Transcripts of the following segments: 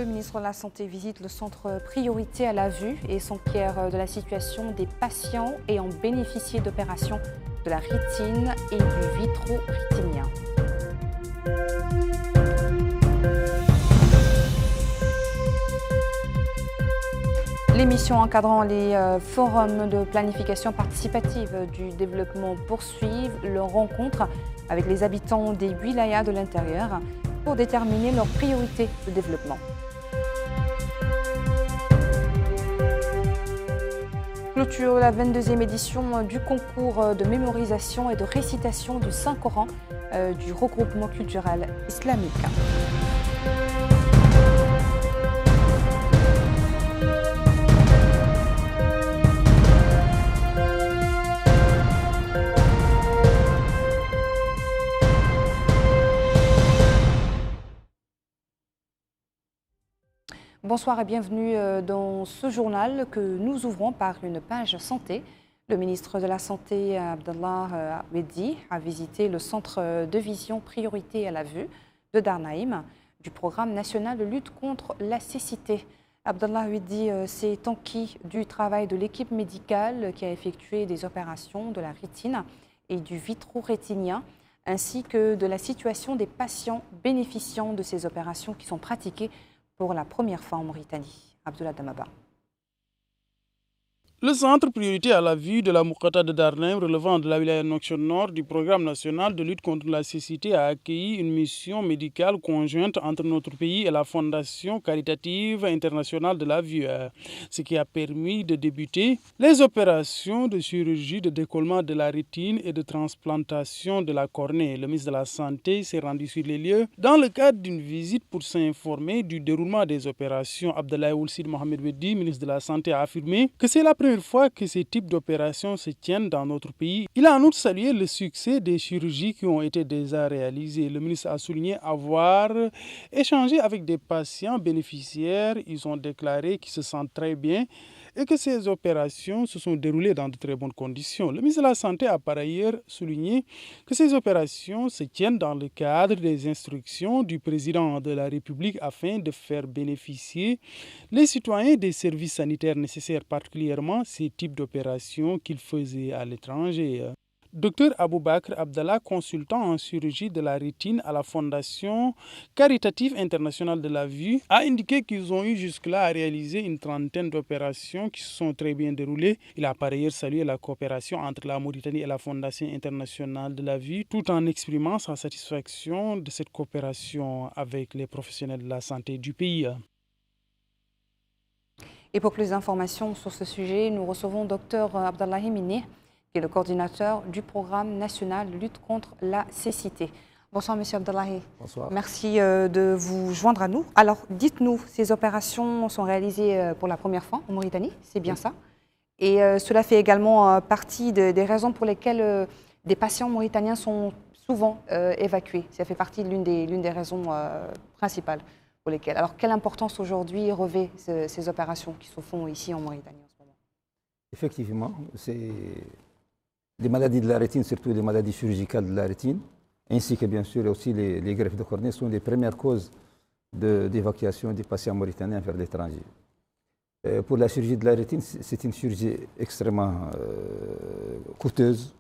Le ministre de la Santé visite le centre Priorité à la vue et s'enquiert de la situation des patients ayant bénéficié d'opérations de la rétine et du vitro-rétinien. Les missions encadrant les forums de planification participative du développement poursuivent leur rencontre avec les habitants des wilayas de l'intérieur pour déterminer leurs priorités de développement. Clôture la 22e édition du concours de mémorisation et de récitation du Saint-Coran du regroupement culturel islamique. Bonsoir et bienvenue dans ce journal que nous ouvrons par une page santé. Le ministre de la Santé, Abdallah Weddi, a visité le centre de vision Priorité à la vue de Darnaïm du programme national de lutte contre la cécité. Abdallah Weddi s'est enquis du travail de l'équipe médicale qui a effectué des opérations de la rétine et du vitro-rétinien, ainsi que de la situation des patients bénéficiant de ces opérations qui sont pratiquées pour la première fois en Mauritanie. Abdullah Damaba. Le centre Priorité à la vue de la Moukata de Darnaïm, relevant de la wilaya Nouakchott-Nord du programme national de lutte contre la cécité, a accueilli une mission médicale conjointe entre notre pays et la Fondation caritative internationale de la vue, ce qui a permis de débuter les opérations de chirurgie de décollement de la rétine et de transplantation de la cornée. Le ministre de la Santé s'est rendu sur les lieux dans le cadre d'une visite pour s'informer du déroulement des opérations. Abdallah Oulsid Mohamed Weddi, ministre de la Santé, a affirmé que c'est la première fois que ces types d'opérations se tiennent dans notre pays. Il a en outre salué le succès des chirurgies qui ont été déjà réalisées. Le ministre a souligné avoir échangé avec des patients bénéficiaires. Ils ont déclaré qu'ils se sentent très bien et que ces opérations se sont déroulées dans de très bonnes conditions. Le ministre de la Santé a par ailleurs souligné que ces opérations se tiennent dans le cadre des instructions du président de la République afin de faire bénéficier les citoyens des services sanitaires nécessaires, particulièrement ces types d'opérations qu'il faisait à l'étranger. Dr Aboubakr Abdallah, consultant en chirurgie de la rétine à la Fondation caritative internationale de la vue, a indiqué qu'ils ont eu jusque-là à réaliser une trentaine d'opérations qui se sont très bien déroulées. Il a par ailleurs salué la coopération entre la Mauritanie et la Fondation internationale de la vue, tout en exprimant sa satisfaction de cette coopération avec les professionnels de la santé du pays. Et pour plus d'informations sur ce sujet, nous recevons Dr Abdallah Himini, qui est le coordinateur du programme national de lutte contre la cécité. Bonsoir, Monsieur Abdallahi. Bonsoir. Merci de vous joindre à nous. Alors, dites-nous, ces opérations sont réalisées pour la première fois en Mauritanie, c'est bien ça? Et cela fait également partie des raisons pour lesquelles des patients mauritaniens sont souvent évacués. Ça fait partie de l'une des raisons principales pour lesquelles. Alors, quelle importance aujourd'hui revêt ces opérations qui se font ici en Mauritanie en ce moment? Effectivement, c'est les maladies de la rétine, surtout les maladies chirurgicales de la rétine, ainsi que bien sûr aussi les greffes de cornée sont les premières causes d'évacuation des patients mauritaniens vers l'étranger. Pour la chirurgie de la rétine, c'est une chirurgie extrêmement coûteuse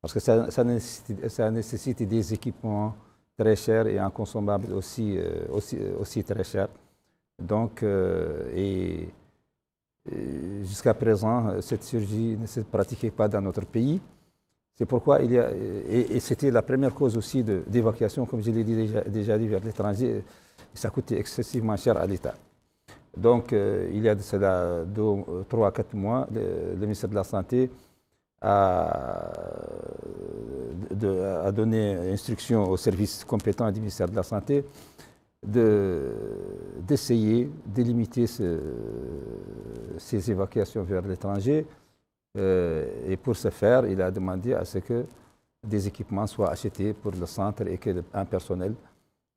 parce que ça nécessite des équipements très chers et un consommable aussi très cher. Donc, jusqu'à présent, cette chirurgie ne se pratiquait pas dans notre pays. C'est pourquoi et c'était la première cause aussi d'évacuation, comme je l'ai déjà dit, vers l'étranger. Ça coûtait excessivement cher à l'État. Donc, il y a de cela 3 à 4 mois, le ministère de la Santé a donné instruction aux services compétents du ministère de la Santé d'essayer de limiter ces évacuations vers l'étranger. Et pour ce faire, il a demandé à ce que des équipements soient achetés pour le centre et qu'un personnel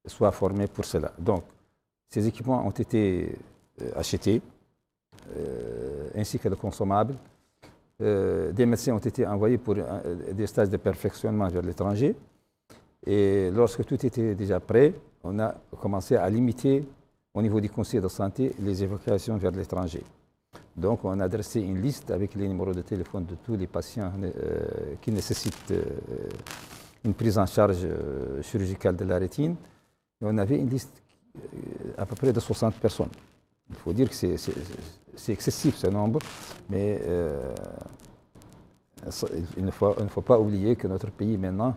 soit formé pour cela. Donc, ces équipements ont été achetés, ainsi que le consommable. Des médecins ont été envoyés pour des stages de perfectionnement vers l'étranger. Et lorsque tout était déjà prêt, on a commencé à limiter au niveau du conseil de santé, les évacuations vers l'étranger. Donc, on a dressé une liste avec les numéros de téléphone de tous les patients qui nécessitent une prise en charge chirurgicale de la rétine. Et on avait une liste à peu près de 60 personnes. Il faut dire que c'est excessif ce nombre, mais il ne faut pas oublier que notre pays maintenant,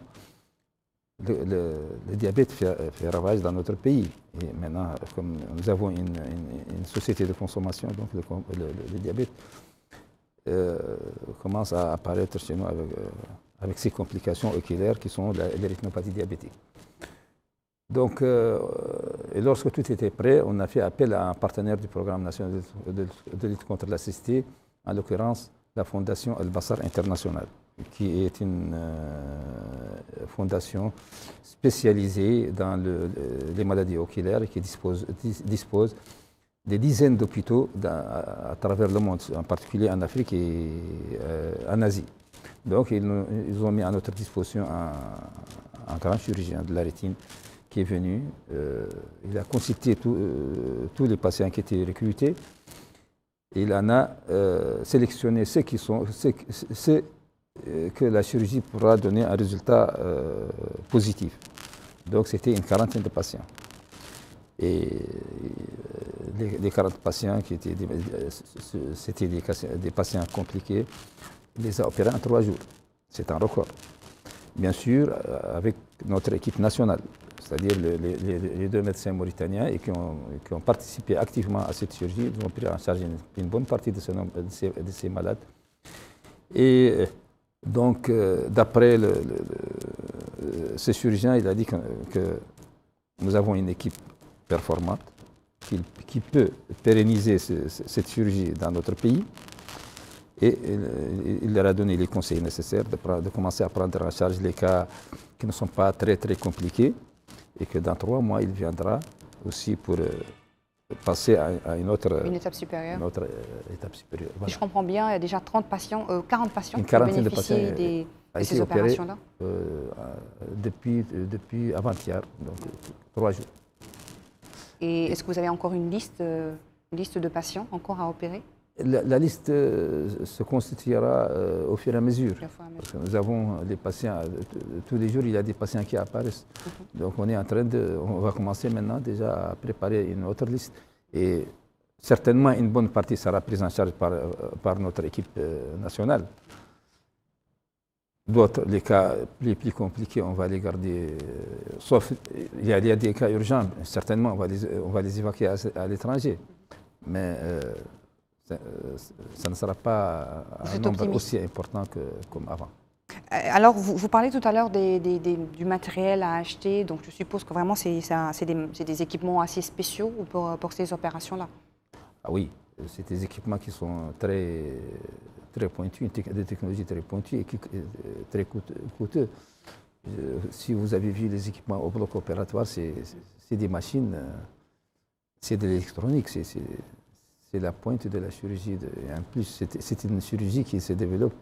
le diabète fait ravage dans notre pays. Et maintenant, comme nous avons une société de consommation, donc le diabète commence à apparaître chez nous avec ces complications oculaires qui sont les rétinopathie diabétique. Donc, et lorsque tout était prêt, on a fait appel à un partenaire du programme national de lutte contre la cécité, en l'occurrence la fondation Al-Basar International, qui est une fondation spécialisée dans les maladies oculaires et qui dispose des dizaines d'hôpitaux à travers le monde, en particulier en Afrique et en Asie. Donc, ils ont mis à notre disposition un grand chirurgien de la rétine qui est venu. Il a consulté tous les patients qui étaient recrutés. Il en a sélectionné ceux que la chirurgie pourra donner un résultat positif. Donc, c'était une quarantaine de patients. Et les 40 patients qui étaient c'était des patients compliqués, il les a opérés en 3 jours. C'est un record. Bien sûr, avec notre équipe nationale, c'est-à-dire les 2 médecins mauritaniens et qui ont participé activement à cette chirurgie, ils ont pris en charge une bonne partie de ces malades. Et donc, d'après ce chirurgien, il a dit que nous avons une équipe performante qui peut pérenniser cette chirurgie dans notre pays. Et il leur a donné les conseils nécessaires de commencer à prendre en charge les cas qui ne sont pas très compliqués et que dans 3 mois, il viendra aussi pour passer à une étape supérieure. Voilà. Si je comprends bien, il y a déjà 40 patients une qui ont bénéficié de ces opérations-là depuis avant-hier, donc 3 jours. Et est-ce que vous avez encore une liste de patients encore à opérer? La liste se constituera au fur et à mesure. Parce que nous avons des patients, tous les jours il y a des patients qui apparaissent. Donc on va commencer maintenant déjà à préparer une autre liste. Et certainement une bonne partie sera prise en charge par notre équipe nationale. D'autres, les cas les plus compliqués, on va les garder, sauf il y a des cas urgents, certainement on va les évacuer à l'étranger. Mais ça ne sera pas un nombre aussi important comme avant. Alors, vous parlez tout à l'heure du matériel à acheter, donc je suppose que vraiment c'est des équipements assez spéciaux pour ces opérations-là. Ah oui, c'est des équipements qui sont très pointus, des technologies très pointues et très coûteux. Si vous avez vu les équipements au bloc opératoire, c'est des machines, c'est de l'électronique, c'est la pointe de la chirurgie. En plus, c'est une chirurgie qui se développe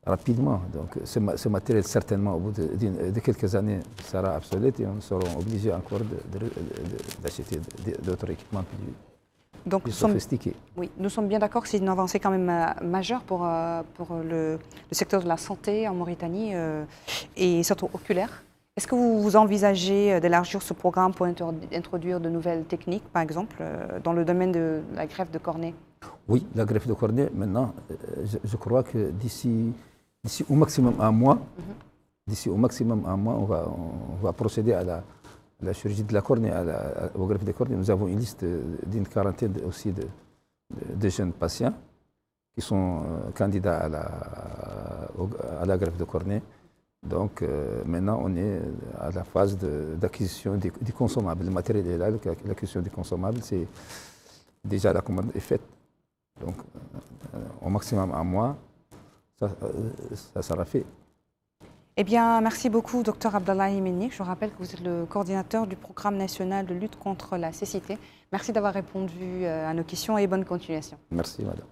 rapidement. Donc, ce matériel, certainement, au bout de quelques années, sera obsolète et on sera obligé encore d'acheter d'autres équipements plus sophistiqués. Oui, nous sommes bien d'accord que c'est une avancée quand même majeure pour le secteur de la santé en Mauritanie et surtout oculaire. Est-ce que vous envisagez d'élargir ce programme pour introduire de nouvelles techniques, par exemple, dans le domaine de la greffe de cornée? Oui, la greffe de cornée, maintenant, je crois que d'ici au maximum un mois, on va procéder à la chirurgie de la cornée, aux greffes de cornée. Nous avons une liste d'une quarantaine aussi de jeunes patients qui sont candidats à la greffe de cornée. Donc maintenant, on est à la phase d'acquisition des consommables. Le matériel est là, l'acquisition des consommables, c'est déjà la commande est faite. Donc au maximum un mois, ça sera fait. Eh bien, merci beaucoup, Dr Abdallahi Mennik. Je rappelle que vous êtes le coordinateur du programme national de lutte contre la cécité. Merci d'avoir répondu à nos questions et bonne continuation. Merci, madame.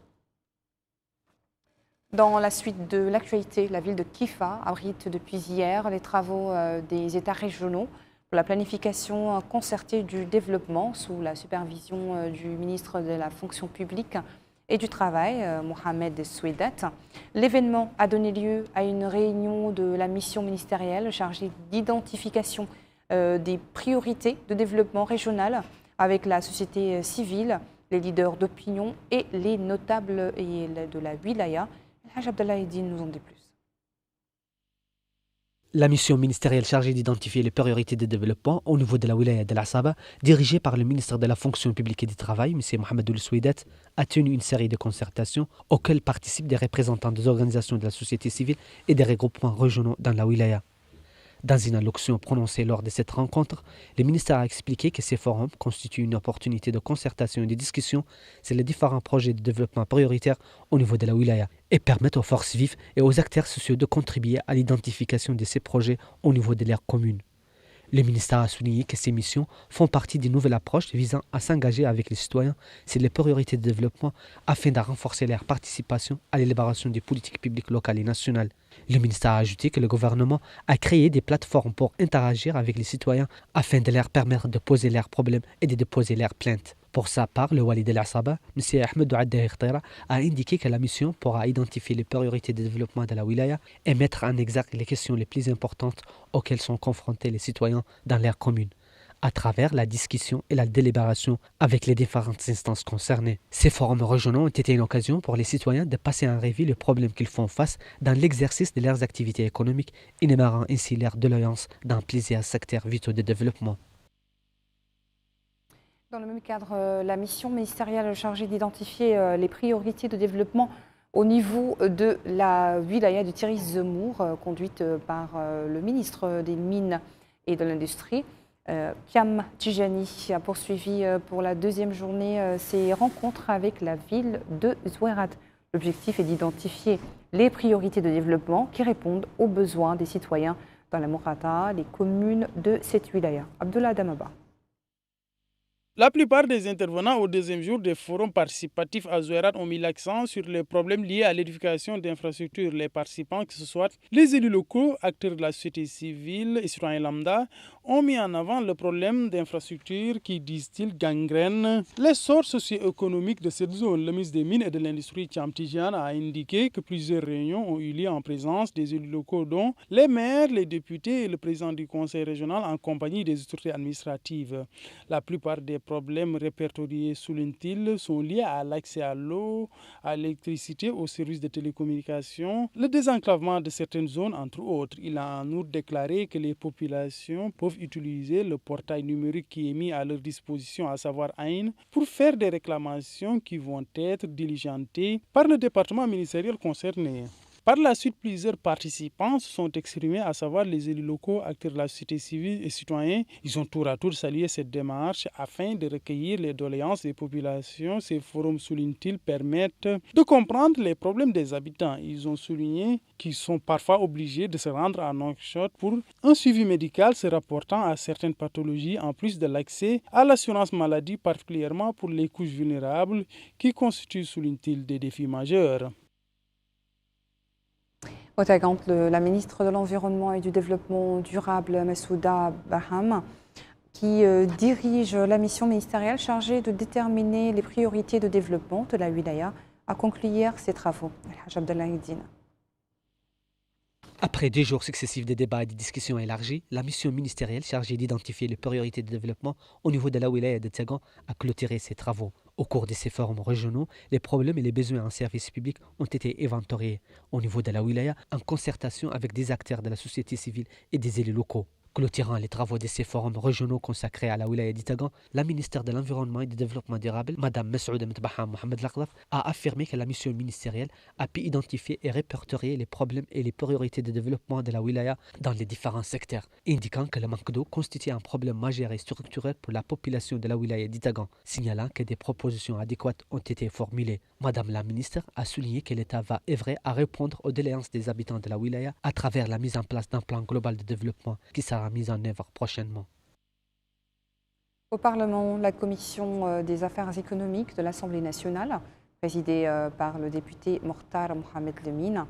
Dans la suite de l'actualité, la ville de Kifa abrite depuis hier les travaux des États régionaux pour la planification concertée du développement sous la supervision du ministre de la fonction publique et du Travail, Mohamed Souedat. L'événement a donné lieu à une réunion de la mission ministérielle chargée d'identification des priorités de développement régional avec la société civile, les leaders d'opinion et les notables de la wilaya. Haj Abdallah Eddine nous en dit plus. La mission ministérielle chargée d'identifier les priorités de développement au niveau de la wilaya de l'Assaba, dirigée par le ministre de la fonction publique et du Travail, M. Mohamed Souedat, a tenu une série de concertations auxquelles participent des représentants des organisations de la société civile et des regroupements régionaux dans la wilaya. Dans une allocution prononcée lors de cette rencontre, le ministère a expliqué que ces forums constituent une opportunité de concertation et de discussion sur les différents projets de développement prioritaires au niveau de la wilaya et permettent aux forces vives et aux acteurs sociaux de contribuer à l'identification de ces projets au niveau de leur commune. Le ministère a souligné que ces missions font partie d'une nouvelle approche visant à s'engager avec les citoyens sur les priorités de développement afin de renforcer leur participation à l'élaboration des politiques publiques locales et nationales. Le ministère a ajouté que le gouvernement a créé des plateformes pour interagir avec les citoyens afin de leur permettre de poser leurs problèmes et de déposer leurs plaintes. Pour sa part, le Wali de l'Assaba, M. Ahmed Ouadda, a indiqué que la mission pourra identifier les priorités de développement de la wilaya et mettre en exergue les questions les plus importantes auxquelles sont confrontés les citoyens dans leur commune, à travers la discussion et la délibération avec les différentes instances concernées. Ces forums régionaux ont été une occasion pour les citoyens de passer en revue les problèmes qu'ils font face dans l'exercice de leurs activités économiques, énumérant ainsi leur doléances dans plusieurs secteurs vitaux de développement. Dans le même cadre, la mission ministérielle chargée d'identifier les priorités de développement au niveau de la wilaya de Tiris Zemour, conduite par le ministre des Mines et de l'Industrie, Kiam Tijani, a poursuivi pour la deuxième journée ses rencontres avec la ville de Zouerat. L'objectif est d'identifier les priorités de développement qui répondent aux besoins des citoyens dans la Mourata, les communes de cette wilaya. Abdullah Damaba. La plupart des intervenants au deuxième jour des forums participatifs à Zouerat ont mis l'accent sur les problèmes liés à l'édification d'infrastructures. Les participants, que ce soit les élus locaux, acteurs de la société civile et citoyens lambda, ont mis en avant le problème d'infrastructures qui, disent-ils, gangrènent l'essor socio-économique de cette zone. Le ministre des Mines et de l'Industrie, Kiam Tijani, a indiqué que plusieurs réunions ont eu lieu en présence des élus locaux, dont les maires, les députés et le président du conseil régional en compagnie des autorités administratives. La plupart des problèmes répertoriés, souligne-t-il, sont liés à l'accès à l'eau, à l'électricité, aux services de télécommunications, le désenclavement de certaines zones, entre autres. Il a en outre déclaré que les populations peuvent utiliser le portail numérique qui est mis à leur disposition, à savoir Ain, pour faire des réclamations qui vont être diligentées par le département ministériel concerné. Par la suite, plusieurs participants se sont exprimés, à savoir les élus locaux, acteurs de la société civile et citoyens. Ils ont tour à tour salué cette démarche afin de recueillir les doléances des populations. Ces forums, souligne-t-il, permettent de comprendre les problèmes des habitants. Ils ont souligné qu'ils sont parfois obligés de se rendre à Nouakchott pour un suivi médical se rapportant à certaines pathologies, en plus de l'accès à l'assurance maladie, particulièrement pour les couches vulnérables, qui constituent, souligne-t-il, des défis majeurs. Au Tagant, la ministre de l'Environnement et du Développement durable, Massouda Baham, qui dirige la mission ministérielle chargée de déterminer les priorités de développement de la wilaya, a conclu hier ses travaux. Haj Abdallah Eddine. Après 2 jours successifs de débats et de discussions élargies, la mission ministérielle chargée d'identifier les priorités de développement au niveau de la wilaya de Tagant a clôturé ses travaux. Au cours de ces forums régionaux, les problèmes et les besoins en services publics ont été inventoriés au niveau de la wilaya en concertation avec des acteurs de la société civile et des élus locaux. Clôturant les travaux de ces forums régionaux consacrés à la wilaya d'Itagan, la ministre de l'Environnement et du Développement durable, Mme Massouda Mtbaha Mohamed Lakhdaf, a affirmé que la mission ministérielle a pu identifier et répertorier les problèmes et les priorités de développement de la wilaya dans les différents secteurs, indiquant que le manque d'eau constitue un problème majeur et structurel pour la population de la wilaya d'Itagan, signalant que des propositions adéquates ont été formulées. Madame la ministre a souligné que l'État va œuvrer à répondre aux doléances des habitants de la wilaya à travers la mise en place d'un plan global de développement qui sera mise en œuvre prochainement. Au Parlement, la commission des affaires économiques de l'Assemblée nationale, présidée par le député Mortar Mohamed Lemine,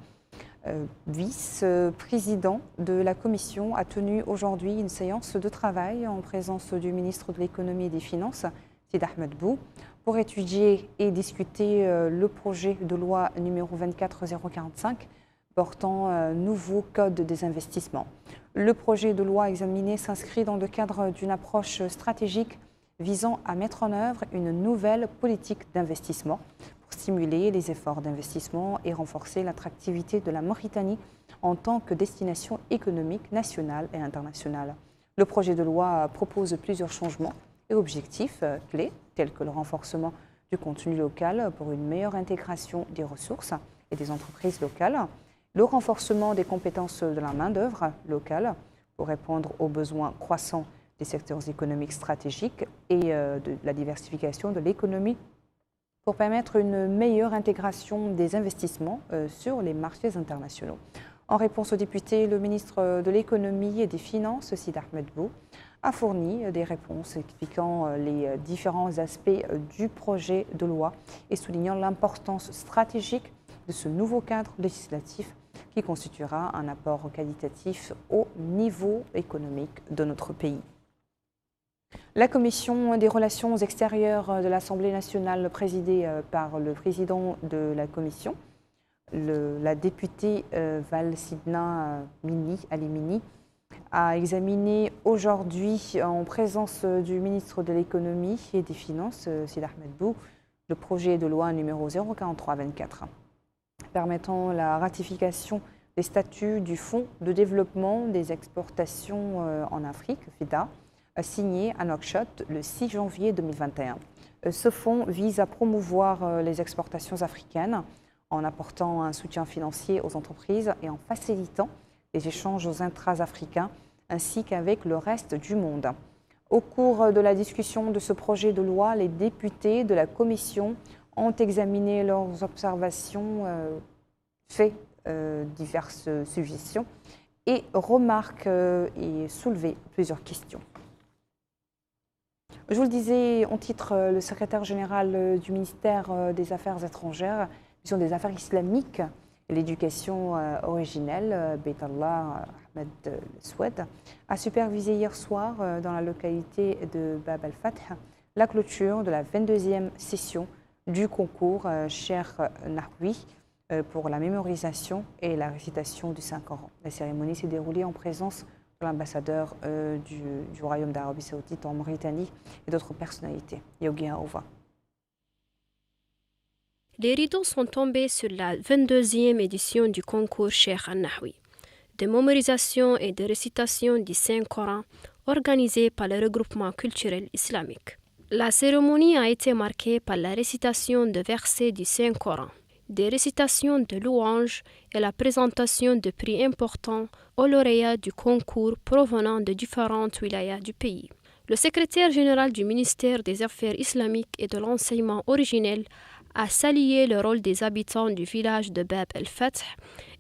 vice-président de la Commission, a tenu aujourd'hui une séance de travail en présence du ministre de l'Économie et des Finances, Sid Ahmed Bou, pour étudier et discuter le projet de loi numéro 24045 portant nouveau code des investissements. Le projet de loi examiné s'inscrit dans le cadre d'une approche stratégique visant à mettre en œuvre une nouvelle politique d'investissement pour stimuler les efforts d'investissement et renforcer l'attractivité de la Mauritanie en tant que destination économique nationale et internationale. Le projet de loi propose plusieurs changements et objectifs clés, tels que le renforcement du contenu local pour une meilleure intégration des ressources et des entreprises locales, le renforcement des compétences de la main-d'œuvre locale pour répondre aux besoins croissants des secteurs économiques stratégiques et de la diversification de l'économie pour permettre une meilleure intégration des investissements sur les marchés internationaux. En réponse aux députés, le ministre de l'Économie et des Finances, Sid Ahmed Bou, a fourni des réponses expliquant les différents aspects du projet de loi et soulignant l'importance stratégique de ce nouveau cadre législatif qui constituera un apport qualitatif au niveau économique de notre pays. La commission des relations extérieures de l'Assemblée nationale, présidée par le président de la commission, la députée Valsidna Alimini, a examiné aujourd'hui, en présence du ministre de l'Économie et des Finances, Sid Ahmed Bou, le projet de loi numéro 04324, permettant la ratification des statuts du Fonds de développement des exportations en Afrique, FEDA, signé à Nouakchott le 6 janvier 2021. Ce fonds vise à promouvoir les exportations africaines en apportant un soutien financier aux entreprises et en facilitant les échanges intra-africains ainsi qu'avec le reste du monde. Au cours de la discussion de ce projet de loi, les députés de la Commission ont examiné leurs observations, fait diverses suggestions et remarques et soulevé plusieurs questions. Je vous le disais, en titre, le secrétaire général du ministère des Affaires étrangères, des Affaires islamiques et l'éducation originelle, Beitallah Ahmed Swed, a supervisé hier soir dans la localité de Bab al-Fath la clôture de la 22e session du concours Cheikh Nahwi pour la mémorisation et la récitation du Saint-Coran. La cérémonie s'est déroulée en présence de l'ambassadeur du Royaume d'Arabie Saoudite en Mauritanie et d'autres personnalités. Yogi Aouva. Les rideaux sont tombés sur la 22e édition du concours Cheikh Nahwi, de mémorisation et de récitation du Saint-Coran organisé par le regroupement culturel islamique. La cérémonie a été marquée par la récitation de versets du Saint-Coran, des récitations de louanges et la présentation de prix importants aux lauréats du concours provenant de différentes wilayas du pays. Le secrétaire général du ministère des Affaires islamiques et de l'enseignement originel a salué le rôle des habitants du village de Bab el-Fath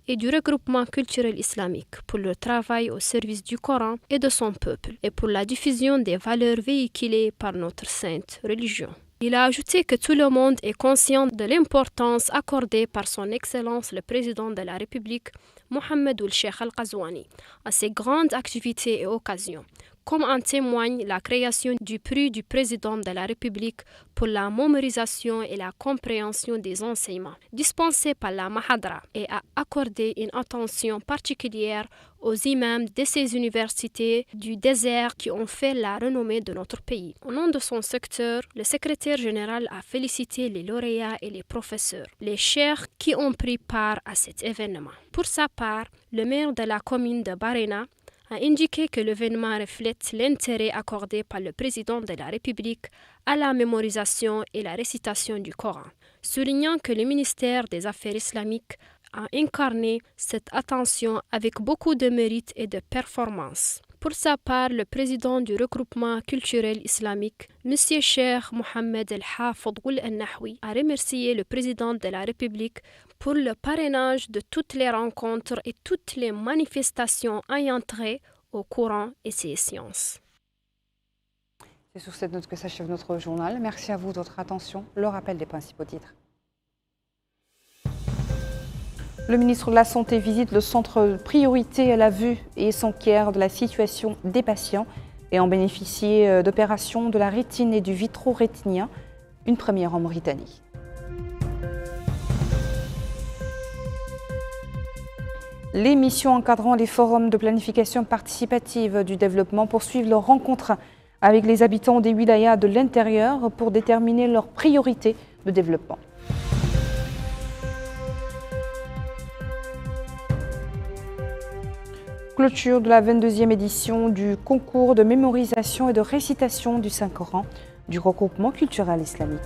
et du regroupement culturel islamique pour leur travail au service du Coran et de son peuple et pour la diffusion des valeurs véhiculées par notre sainte religion. Il a ajouté que tout le monde est conscient de l'importance accordée par son Excellence le Président de la République, Mohamed Ould Cheikh Al Ghazouani, à ces grandes activités et occasions, comme en témoigne la création du prix du Président de la République pour la mémorisation et la compréhension des enseignements dispensés par la Mahadra et a accordé une attention particulière aux imams de ces universités du désert qui ont fait la renommée de notre pays. Au nom de son secteur, le secrétaire général a félicité les lauréats et les professeurs, les cheikhs qui ont pris part à cet événement. Pour sa part, le maire de la commune de Barena a indiqué que l'événement reflète l'intérêt accordé par le président de la République à la mémorisation et la récitation du Coran, soulignant que le ministère des Affaires islamiques a incarné cette attention avec beaucoup de mérite et de performance. Pour sa part, le président du regroupement culturel islamique, M. Cheikh Mohamed El-Hafid Ould El-Nahwi, a remercié le président de la République pour le parrainage de toutes les rencontres et toutes les manifestations ayant trait au Coran et ses sciences. C'est sur cette note que s'achève notre journal. Merci à vous de votre attention. Le rappel des principaux titres. Le ministre de la Santé visite le centre priorité à la vue et s'enquiert de la situation des patients et en bénéficier d'opérations de la rétine et du vitro-rétinien, une première en Mauritanie. Les missions encadrant les forums de planification participative du développement poursuivent leurs rencontres avec les habitants des wilayas de l'intérieur pour déterminer leurs priorités de développement. Clôture de la 22e édition du concours de mémorisation et de récitation du Saint-Coran du regroupement culturel islamique.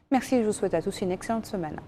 Merci, je vous souhaite à tous une excellente semaine.